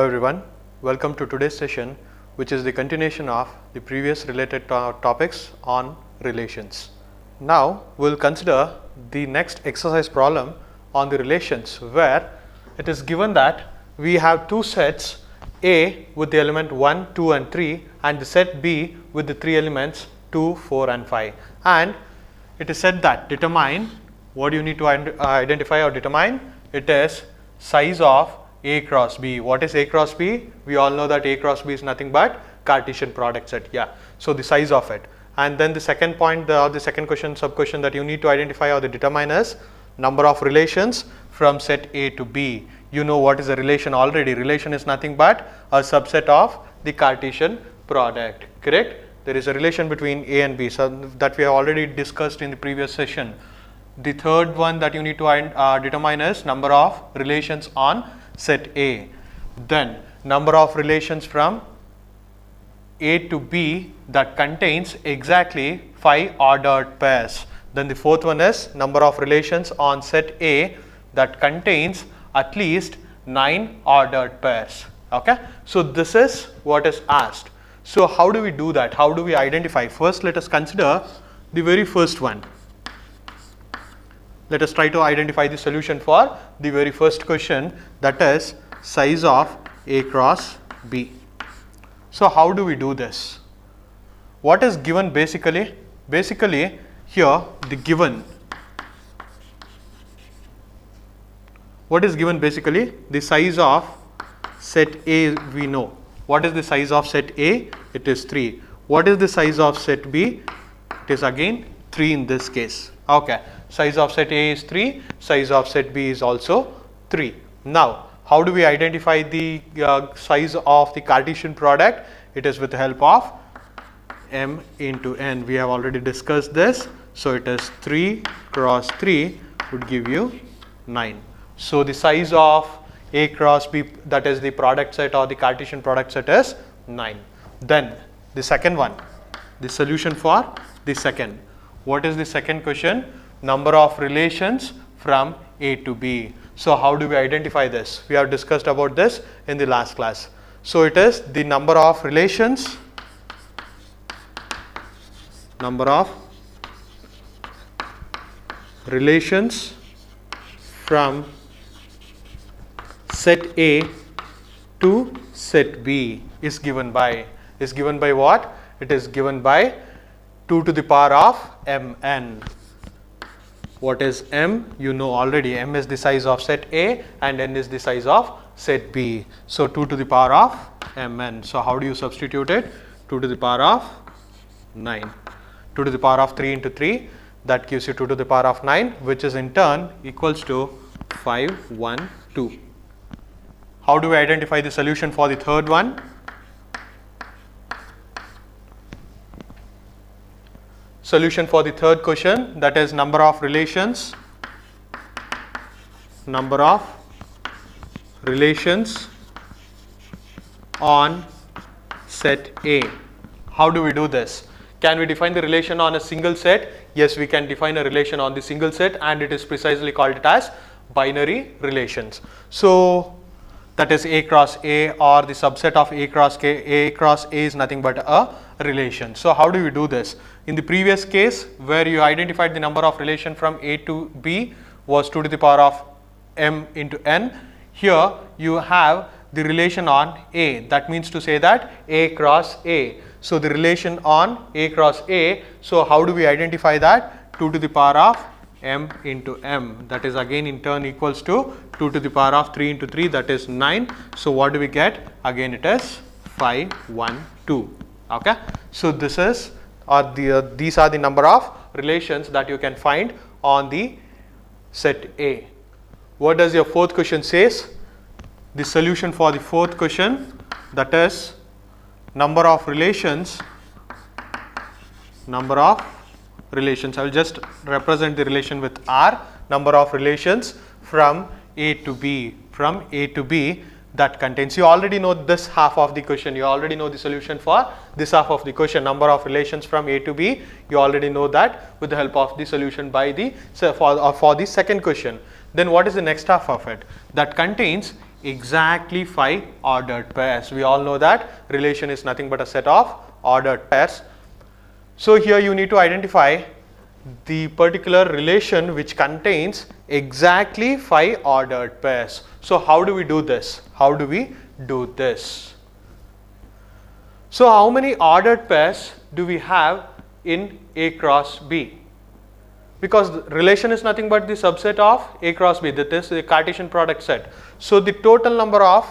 everyone, welcome to today's session, which is the continuation of the previous related topics on relations. Now we'll consider the next exercise problem on the relations, where it is given that we have two sets, A with the element 1, 2 and 3 and the set B with the three elements 2, 4 and 5, and it is said that determine, what you need to identify or determine, it is size of A cross B. What is A cross B? We all know that A cross B is nothing but Cartesian product set. Yeah. So the size of it. And then the second point, the second question, sub question that you need to identify or determine is number of relations from set A to B. You know what is a relation already. Relation is nothing but a subset of the Cartesian product. Correct? There is a relation between A and B, so that we have already discussed in the previous session. The third one that you need to determine is number of relations on set A. Then number of relations from A to B that contains exactly 5 ordered pairs. Then the fourth one is number of relations on set A that contains at least 9 ordered pairs. Okay. So this is what is asked. So how do we do that? How do we identify? First, let us consider the very first one. Let us try to identify the solution for the very first question, that is size of A cross B. So how do we do this? What is given basically? Basically here the given, what is given basically? The size of set A we know. What is the size of set A? It is 3. What is the size of set B? It is again 3 in this case. Okay. Size of set A is 3, size of set B is also 3. Now, how do we identify the size of the Cartesian product? It is with the help of M into N. We have already discussed this. So, it is 3 cross 3 would give you 9. So, the size of A cross B, that is the product set or the Cartesian product set, is 9. Then, the second one, the solution for the second. What is the second question? Number of relations from A to B. So how do we identify this? We have discussed about this in the last class. So it is the number of relations from set A to set B is given by what? It is given by 2 to the power of Mn. What is M? You know already. M is the size of set A and N is the size of set B. So 2 to the power of Mn. So how do you substitute it? 2 to the power of 9. 2 to the power of 3 into 3, that gives you 2 to the power of 9, which is in turn equals to 512. How do we identify the solution for the third one? Solution for the third question, that is number of relations on set A. How do we do this? Can we define the relation on a single set? Yes, we can define a relation on the single set, and it is precisely called it as binary relations. So that is A cross A, or the subset of A cross K. A cross A is nothing but a relation. So how do we do this? In the previous case, where you identified the number of relation from A to B was 2 to the power of M into N. Here you have the relation on A. That means to say that A cross A. So the relation on A cross A. So how do we identify that? 2 to the power of M into M. That is again in turn equals to 2 to the power of 3 into 3, that is 9. So what do we get? Again it is 512. Okay. So this is these are the number of relations that you can find on the set A. What does your fourth question says? The solution for the fourth question, that is number of relations. I will just represent the relation with R. Number of relations from A to B. That contains, you already know this half of the question, you already know the solution for this half of the question, number of relations from A to B, you already know that with the help of the solution by the for the second question. Then what is the next half of it? That contains exactly 5 ordered pairs. We all know that relation is nothing but a set of ordered pairs. So here you need to identify the particular relation which contains exactly 5 ordered pairs. So how do we do this? How do we do this? So how many ordered pairs do we have in A cross B? Because the relation is nothing but the subset of A cross B, that is the Cartesian product set. So the total number of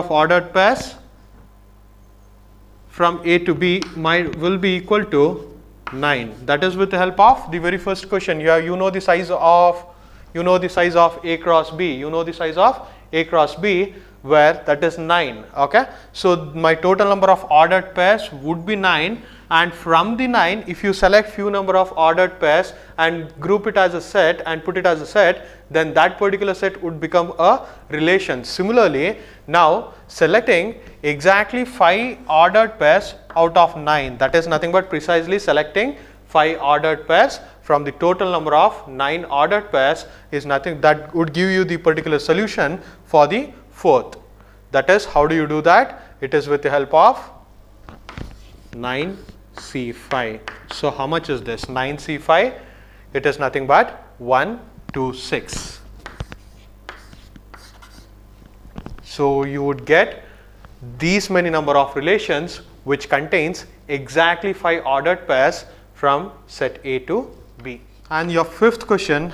ordered pairs, from A to B will be equal to 9. That is with the help of the very first question. You know the size of A cross B. You know the size of A cross B, where that is 9. Okay. So my total number of ordered pairs would be 9, and from the 9, if you select few number of ordered pairs and group it as a set and put it as a set, then that particular set would become a relation. Similarly, now selecting exactly 5 ordered pairs out of 9, that is nothing but precisely selecting 5 ordered pairs from the total number of 9 ordered pairs is nothing, that would give you the particular solution for the fourth. That is, how do you do that? It is with the help of 9C5. So how much is this? 9C5, it is nothing but 1, 2, 6. So you would get these many number of relations which contains exactly 5 ordered pairs from set A to B. And your fifth question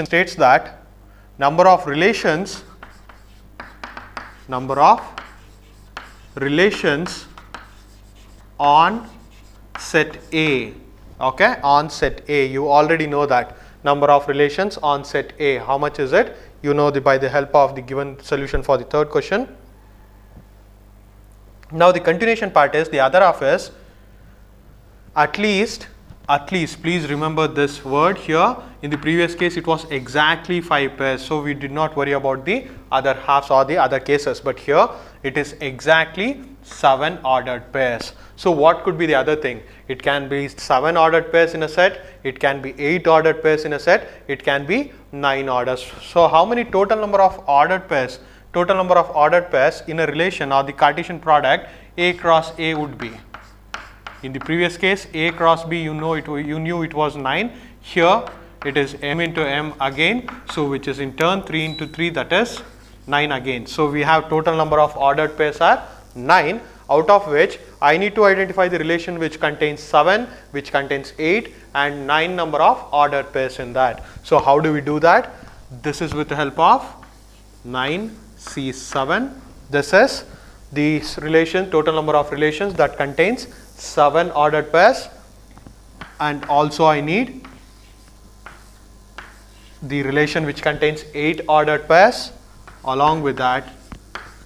states that number of relations on set A. Okay, on set A, you already know that number of relations on set A. How much is it? You know by the help of the given solution for the third question. Now the continuation part is, the other half is at least, please remember this word here. In the previous case it was exactly 5 pairs, so we did not worry about the other halves or the other cases, but here it is exactly 7 ordered pairs. So what could be the other thing? It can be 7 ordered pairs in a set, it can be 8 ordered pairs in a set, it can be 9 orders. So how many total number of ordered pairs in a relation or the Cartesian product A cross A would be? In the previous case, A cross B, you knew it was 9. Here it is M into M again, so which is in turn 3 into 3, that is 9 again. So we have total number of ordered pairs are 9, out of which I need to identify the relation which contains 7, which contains 8 and 9 number of ordered pairs in that. So how do we do that? This is with the help of 9C7. This is the relation, total number of relations that contains 7 ordered pairs, and also I need the relation which contains 8 ordered pairs, along with that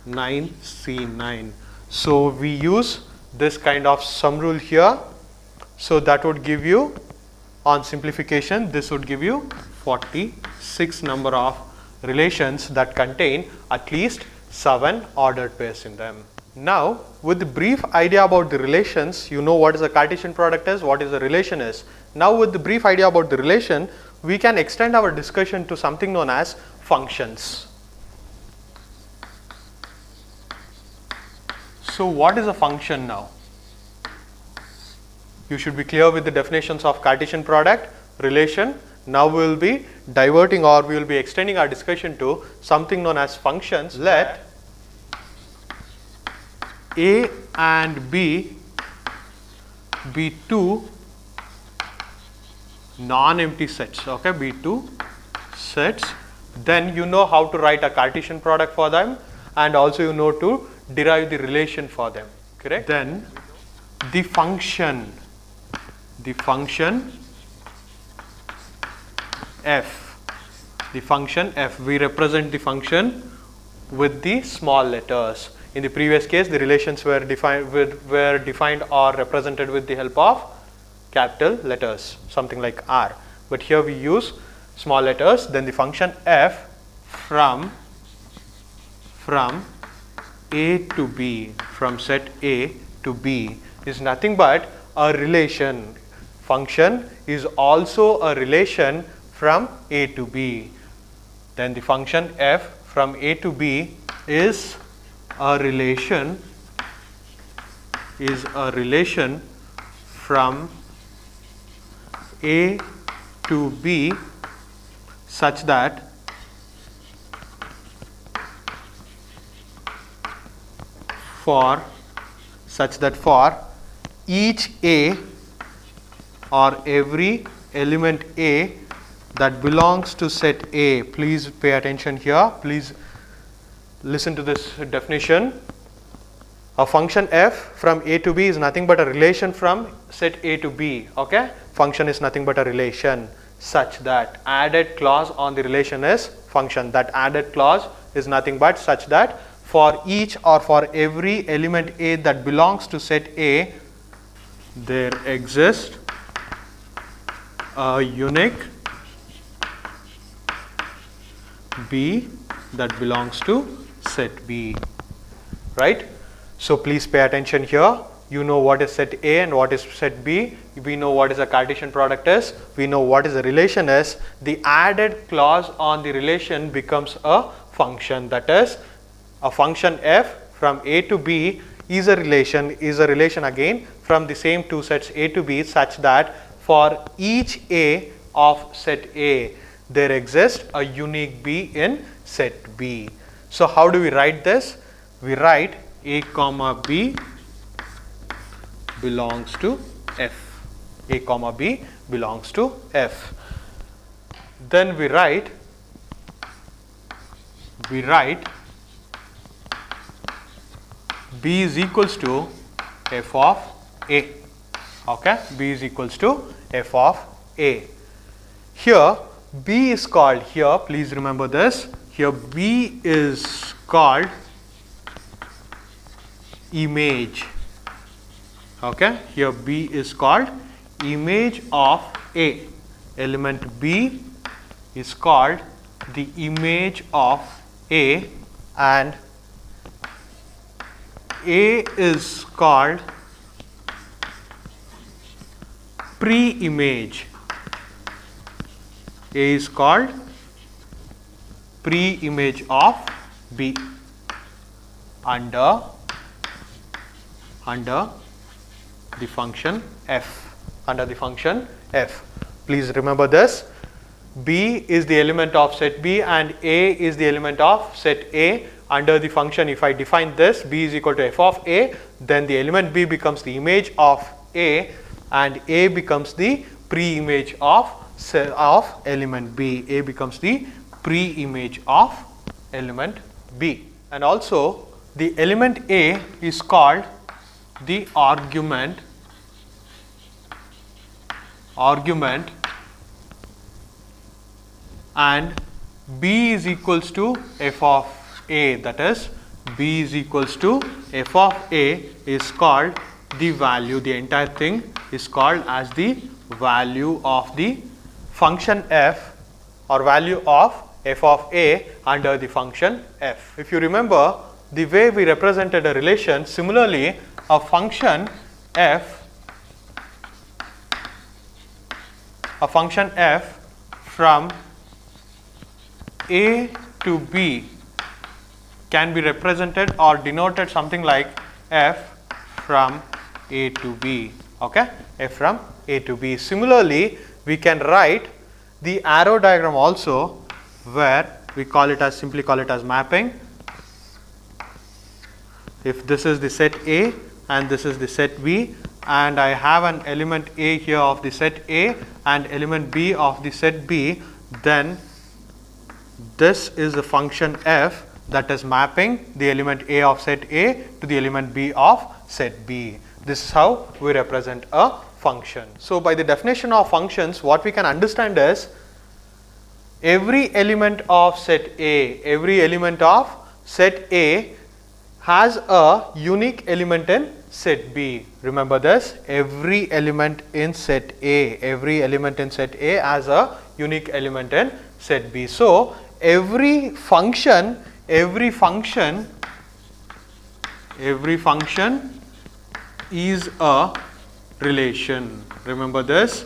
9C9. So we use this kind of sum rule here. So that would give you, on simplification, this would give you 46 number of relations that contain at least 7 ordered pairs in them. Now, with the brief idea about the relations, you know what is a Cartesian product is, what is a relation is. Now, with the brief idea about the relation, we can extend our discussion to something known as functions. So, what is a function now? You should be clear with the definitions of Cartesian product, relation. Now, we will be diverting, or we will be extending our discussion to something known as functions. Let A and B be two non-empty sets, okay, be two sets, then you know how to write a Cartesian product for them, and also you know to derive the relation for them, correct? Then the function f, we represent the function with the small letters. In the previous case, the relations were defined or represented with the help of capital letters, something like R. But here we use small letters. Then the function f from A to B, from set A to B is nothing but a relation. Function is also a relation from A to B. Then the function f from A to B is a relation from A to B such that for each A or every element A that belongs to set A. Please pay attention here. Please listen to this definition. A function f from A to B is nothing but a relation from set A to B. Okay? Function is nothing but a relation such that added clause on the relation is function. That added clause is nothing but such that for each or for every element A that belongs to set A, there exists a unique B that belongs to set B, right? So please pay attention here. You know what is set A and what is set B. We know what is a Cartesian product is. We know what is a relation is. The added clause on the relation becomes a function. That is, a function f from A to B is a relation again from the same two sets A to B such that for each A of set A, there exists a unique B in set B. So how do we write this? We write A comma B belongs to F. A comma B belongs to F. Then we write B is equals to F of A. Okay, B is equals to F of A. Here B is called, here please remember this, here B is called image. Okay, here B is called image of A. Element B is called the image of A, and A is called pre-image. A is called pre-image of B under the function f. Under the function f. Please remember this. B is the element of set B and A is the element of set A. Under the function, if I define this, B is equal to f of A, then the element B becomes the image of A and A becomes the pre-image of element B. A becomes the pre-image of element B. And also the element A is called the argument and B is equals to f of A. That is, B is equals to f of A is called the value. The entire thing is called as the value of the function f or value of f of A under the function f. If you remember the way we represented a relation, similarly a function f from A to B can be represented or denoted something like f from A to B. Okay, f from A to B. Similarly, we can write the arrow diagram also, where we simply call it as mapping. If this is the set A and this is the set B, and I have an element A here of the set A and element B of the set B, then this is the function f that is mapping the element A of set A to the element B of set B. This is how we represent a function. So by the definition of functions, what we can understand is every element of set A has a unique element in set B. Remember this, every element in set A has a unique element in set B. So every function Every function is a relation. Remember this.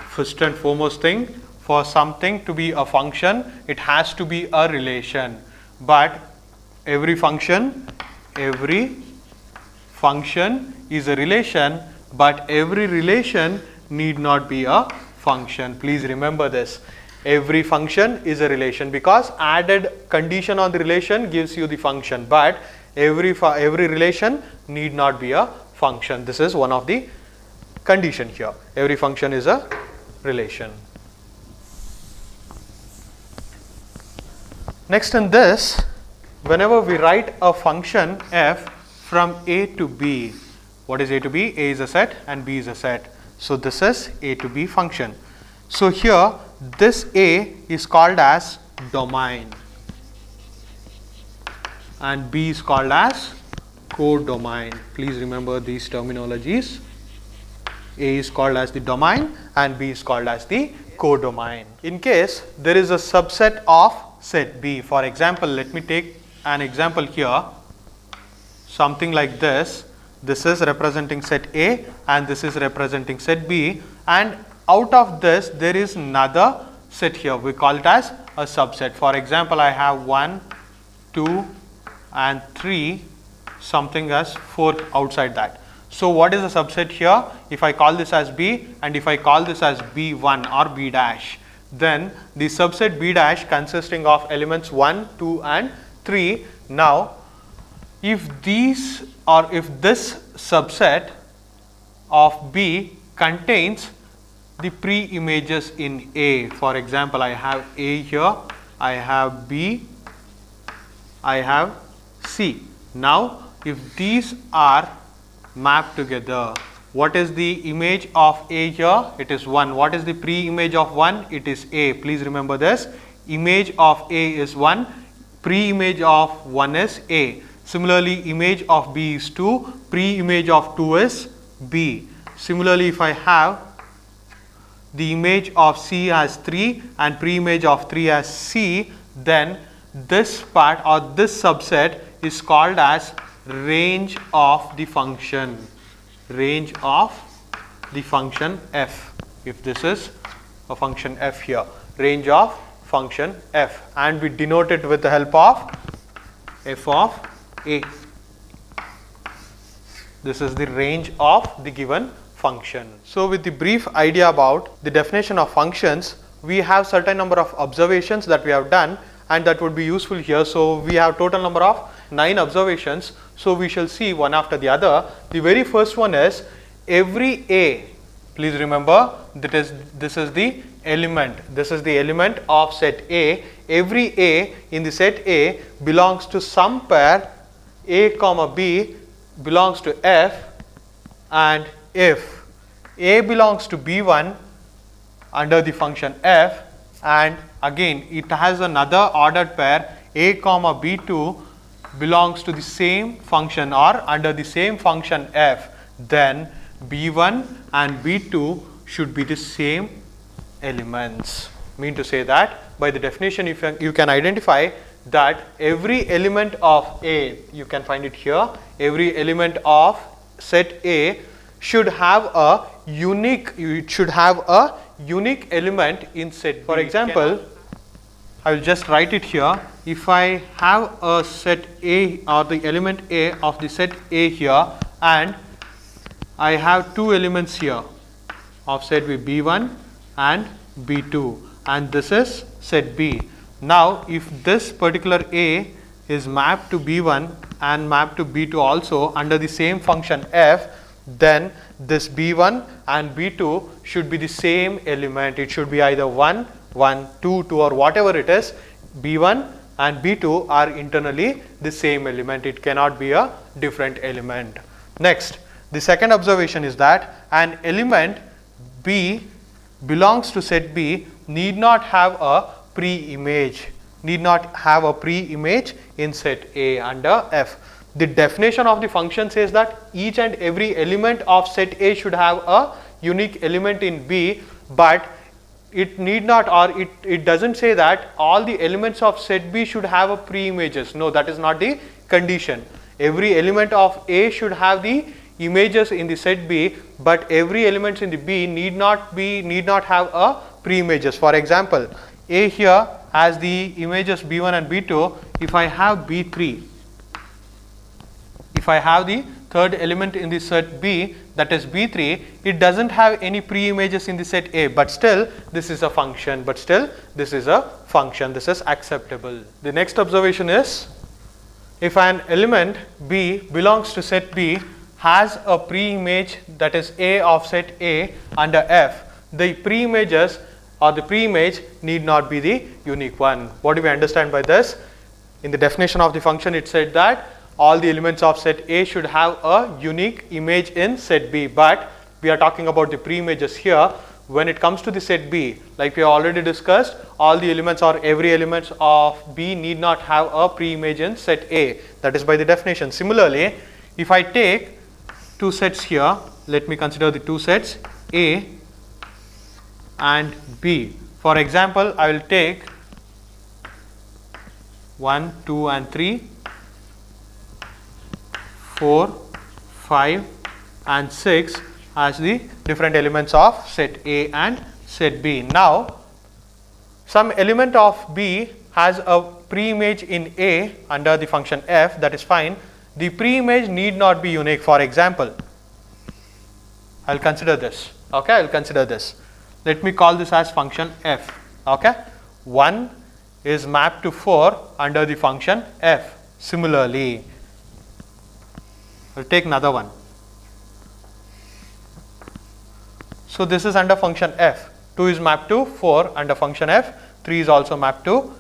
First and foremost thing, for something to be a function, it has to be a relation. But every function is a relation, but every relation need not be a function. Please remember this. Every function is a relation, because added condition on the relation gives you the function, but every relation need not be a function. This is one of the condition here. Every function is a relation. Next, in this, whenever we write a function f from a to b, what is a to b? A is a set and b is a set. So this is a to b function. So here this a is called as domain and b is called as codomain. Please remember these terminologies. A is called as the domain and b is called as the codomain. In case there is a subset of set B, for example, let me take an example here, something like this. This is representing set A and this is representing set B, and out of this there is another set here. We call it as a subset. For example, I have 1, 2 and 3, something as 4 outside that. So what is the subset here? If I call this as B and if I call this as B1 or B dash, then the subset B dash consisting of elements 1, 2 and 3. Now if these or if this subset of B contains the pre-images in A, for example, I have A here, I have B, I have C. Now if these are mapped together, what is the image of A here? It is 1. What is the pre-image of 1? It is A. Please remember this. Image of A is 1. Pre-image of 1 is A. Similarly, image of B is 2. Pre-image of 2 is B. Similarly, if I have the image of C as 3 and pre-image of 3 as C, then this part or this subset is called as range of the function. Range of the function f. If this is a function f here, range of function f, and we denote it with the help of f of a. This is the range of the given function. So with the brief idea about the definition of functions, we have certain number of observations that we have done and that would be useful here. So we have total number of 9 observations. So we shall see one after the other. The very first one is every A. Please remember that this is the element. This is the element of set A. Every A in the set A belongs to some pair A comma B belongs to F, and if A belongs to B1 under the function F, and again it has another ordered pair A comma B2 belongs to the same function or under the same function f, then B1 and B2 should be the same elements. Mean to say that by the definition, if you can identify that every element of A, you can find it here, every element of set A should have a unique, element in set B. For example, I will just write it here. If I have a set A or the element A of the set A here, and I have 2 elements here of set B1 and B2, and this is set B. Now if this particular A is mapped to B1 and mapped to B2 also under the same function f, then this B1 and B2 should be the same element. It should be either 1, 1, 2, 2 or whatever it is. B1 and B2 are internally the same element. It cannot be a different element. Next, the second observation is that an element B belongs to set B need not have a pre-image, in set A under F. The definition of the function says that each and every element of set A should have a unique element in B, but it need not, or it doesn't say that all the elements of set B should have a pre-images. No, that is not the condition. every element of A should have the images in the set B, but every element in the B need not have a pre-images. For example, A here has the images B1 and B2. If I have B3, if I have the third element in the set B, that is B3, it doesn't have any pre-images in the set A, but still this is a function, this is acceptable. The next observation is, if an element B belongs to set B, has a pre-image, that is A of set A under F, the pre-images or the pre-image need not be the unique one. What do we understand by this? In the definition of the function, it said that all the elements of set A should have a unique image in set B, but we are talking about the pre-images here. When it comes to the set B, like we have already discussed, all the elements or every element of B need not have a pre-image in set A. That is by the definition. Similarly, if I take two sets here, let me consider the two sets A and B. For example, I will take 1, 2 and 3, 4, 5 and 6 as the different elements of set A and set B. Now, some element of B has a pre-image in A under the function F, that is fine. The pre-image need not be unique. For example, I will consider this. Okay, I will consider this. Let me call this as function F. Okay, 1 is mapped to 4 under the function F. Similarly, I will take another one. So this is under function F. 2 is mapped to 4 under function F. 3 is also mapped to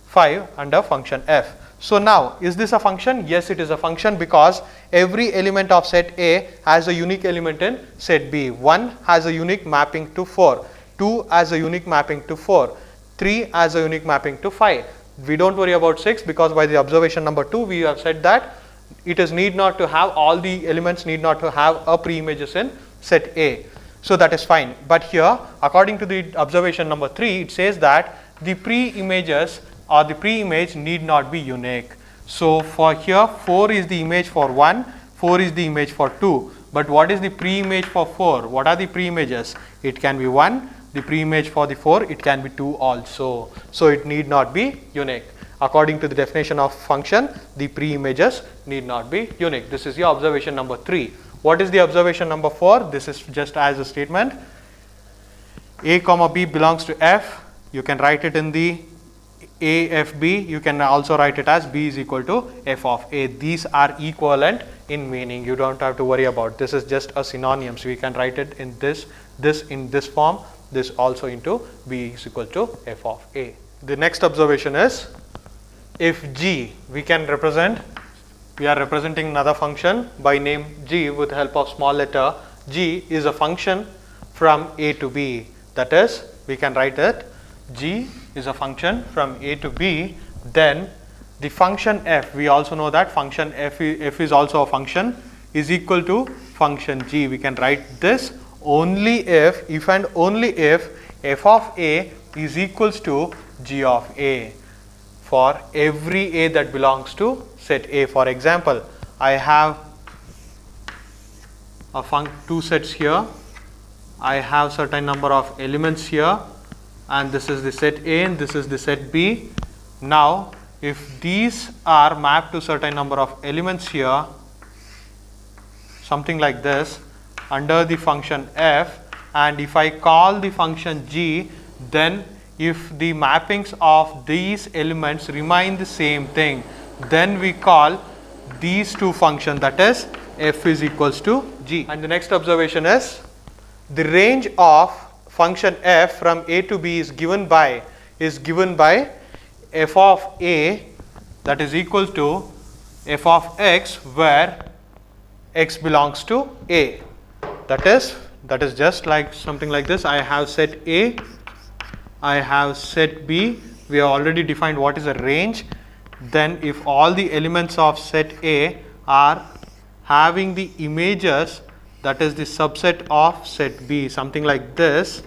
5 under function F. So now, is this a function? Yes, it is a function, because every element of set A has a unique element in set B. 1 has a unique mapping to 4, 2 has a unique mapping to 4, 3 has a unique mapping to 5. We don't worry about 6, because by the observation number 2 we have said that it is need not to have, all the elements need not to have a pre-images in set A. So that is fine. But here, according to the observation number 3, it says that the pre-images or the pre-image need not be unique. So for here, 4 is the image for 1, 4 is the image for 2. But what is the pre-image for 4? What are the pre-images? It can be 1. The pre-image for the 4, it can be 2 also. So it need not be unique. According to the definition of function, the pre-images need not be unique. This is your observation number 3. What is the observation number 4? This is just as a statement. A comma B belongs to F. You can write it in the AFB. You can also write it as B is equal to F of A. These are equivalent in meaning. You don't have to worry about. This is just a synonym. So we can write it in this in this form. This also into B is equal to F of A. The next observation is, if G, we are representing another function by name G with the help of small letter. G is a function from A to B. That is, we can write it, G is a function from A to B. Then the function F, we also know that function F is also a function, is equal to function G. We can write this only if and only if F of A is equals to G of A for every A that belongs to set A. For example, I have two sets here. I have certain number of elements here, and this is the set A and this is the set B. Now, if these are mapped to certain number of elements here, something like this, under the function F, and if I call the function G, then if the mappings of these elements remain the same thing, then we call these two functions, that is F is equals to G. And the next observation is, the range of function F from A to B is given by F of A, that is equal to F of X, where X belongs to A. That is just like something like this. I have set A, I have set B. We have already defined what is a range. Then if all the elements of set A are having the images, that is the subset of set B, something like this,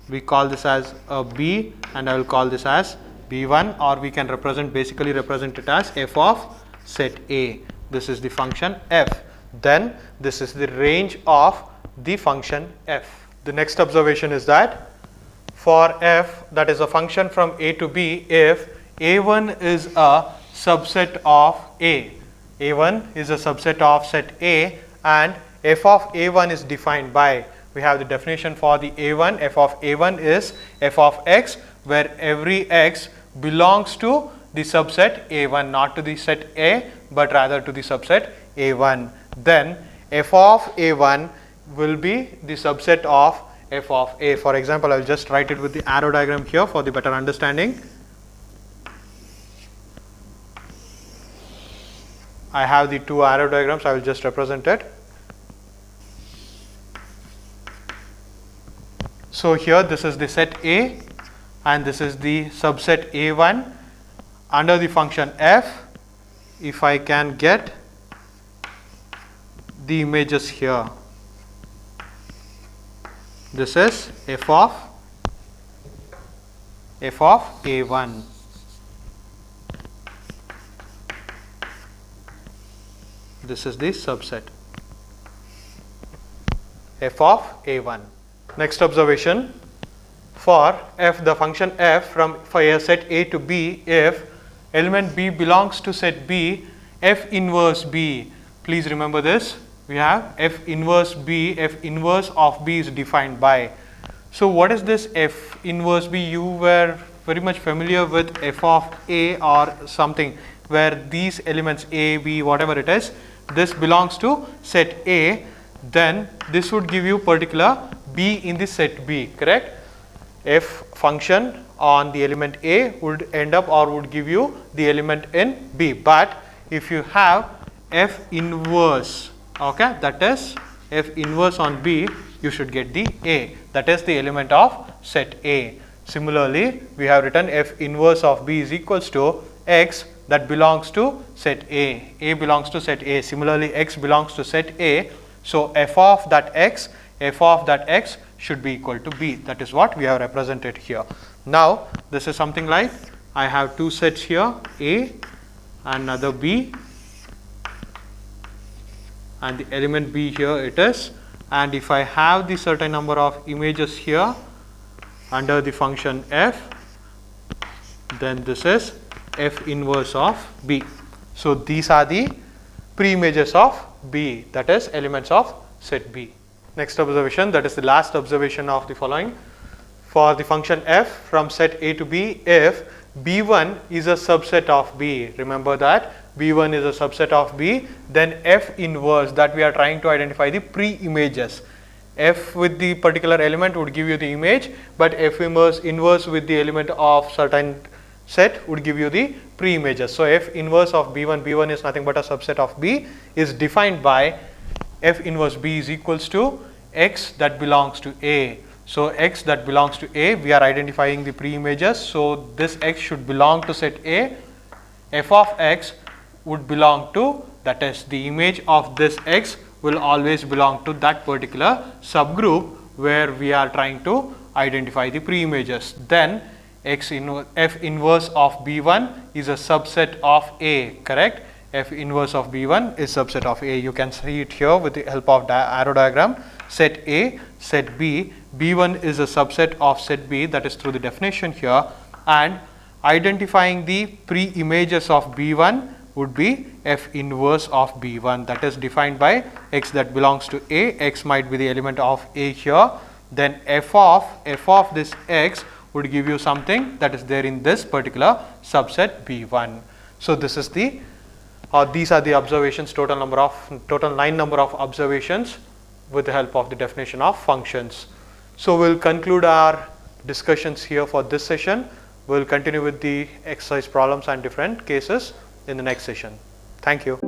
we call this as a B, and I will call this as B1, or we can basically represent it as F of set A. this is the function f. Then this is the range of the function f. The next observation is that for f, that is a function from a to b, if a1 is a subset of a1 is a subset of set a, and f of a1 is defined by, we have the definition for the a1, f of a1 is f of x, where every x belongs to the subset a1, not to the set a, but rather to the subset a1. Then f of a1 will be the subset of f of a. For example, I will just write it with the arrow diagram here for the better understanding. I have the two arrow diagrams, I will just represent it. So here this is the set A and this is the subset A1 under the function f. If I can get the images here, this is f of a1. This is the subset f of a1. Next observation, for f, the function f from for a set A to B, if element B belongs to set B, f inverse B, please remember this, we have f inverse B, f inverse of B is defined by. So what is this f inverse B? You were very much familiar with f of A or something, where these elements A, B, whatever it is, this belongs to set A, then this would give you particular B in the set B, correct? F function on the element A would end up or would give you the element in B. But if you have f inverse, okay, that is f inverse on B, you should get the A, that is the element of set A. Similarly, we have written f inverse of B is equals to x that belongs to set A belongs to set A. Similarly, x belongs to set A, so f of that x should be equal to B. That is what we have represented here. Now, this is something like, I have two sets here, A and another B, and the element B here it is, and if I have the certain number of images here under the function f, then this is f inverse of B. So these are the pre-images of B, that is elements of set B. Next observation, that is the last observation of the following. For the function f from set A to B, if B1 is a subset of B, remember that B1 is a subset of B, then f inverse, that we are trying to identify the pre-images. F with the particular element would give you the image, but f inverse with the element of certain set would give you the pre-images. So f inverse of B1 is nothing but a subset of B, is defined by f inverse B is equals to x that belongs to A. So x that belongs to A, we are identifying the pre-images. So this x should belong to set A. F of x would belong to, that is the image of this x will always belong to that particular subgroup where we are trying to identify the pre-images. Then f inverse of B1 is a subset of A, correct? F inverse of B1 is subset of A. You can see it here with the help of arrow diagram. Set A, set B, B1 is a subset of set B, that is through the definition here, and identifying the pre-images of B1 would be f inverse of B1, that is defined by x that belongs to A. X might be the element of A here, then f of this x would give you something that is there in this particular subset B1. So this is the these are the observations, total 9 number of observations with the help of the definition of functions. So we'll conclude our discussions here for this session. We'll continue with the exercise problems and different cases in the next session. Thank you.